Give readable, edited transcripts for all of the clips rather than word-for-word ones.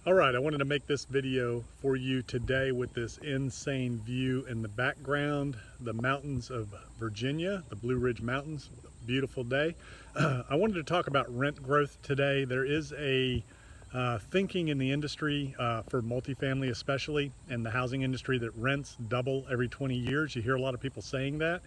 All right, I wanted to make this video for you today with this insane view in the background, the mountains of Virginia, the Blue Ridge Mountains, beautiful day. I wanted to talk about rent growth today. There is a thinking in the industry for multifamily especially, and the housing industry, that rents double every 20 years. You hear a lot of people saying that,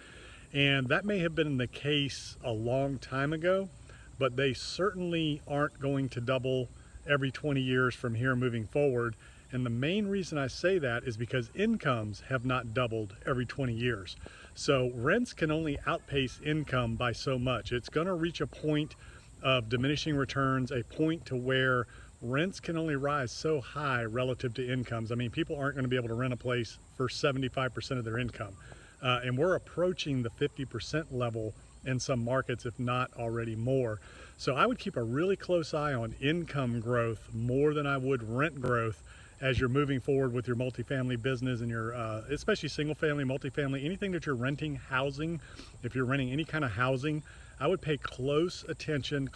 and that may have been the case a long time ago, but they certainly aren't going to double every 20 years from here moving forward. And the main reason I say that is because incomes have not doubled every 20 years. So rents can only outpace income by so much. It's going to reach a point of diminishing returns, a point to where rents can only rise so high relative to incomes. I mean, people aren't going to be able to rent a place for 75% of their income. And we're approaching the 50% level in some markets, if not already more. So I would keep a really close eye on income growth more than I would rent growth as you're moving forward with your multifamily business and your, especially single family, multifamily, anything that you're renting, housing. If you're renting any kind of housing, I would pay closer attention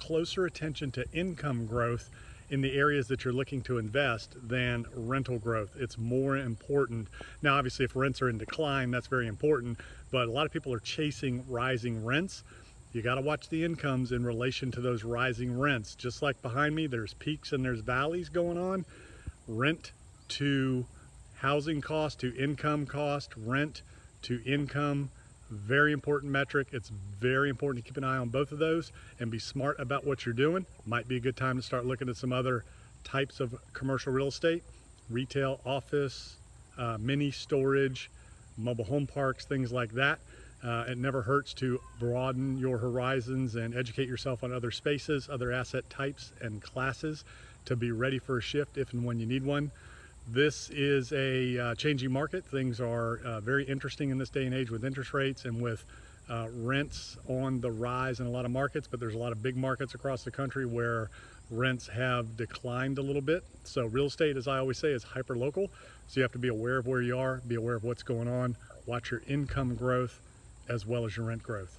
to income growth in the areas that you're looking to invest than rental growth. It's more important. Now, obviously, if rents are in decline, that's very important, but a lot of people are chasing rising rents. You got to watch the incomes in relation to those rising rents. Just like behind me, there's peaks and there's valleys going on. Rent to housing cost to income cost, rent to income, very important metric. It's very important to keep an eye on both of those and be smart about what you're doing. Might be a good time to start looking at some other types of commercial real estate, retail, office, mini storage, mobile home parks, things like that. It never hurts to broaden your horizons and educate yourself on other spaces, other asset types and classes to be ready for a shift if and when you need one. This is a changing market. Things are very interesting in this day and age with interest rates and with rents on the rise in a lot of markets, but there's a lot of big markets across the country where rents have declined a little bit. So real estate, as I always say, is hyper local. So you have to be aware of where you are, be aware of what's going on, watch your income growth as well as your rent growth.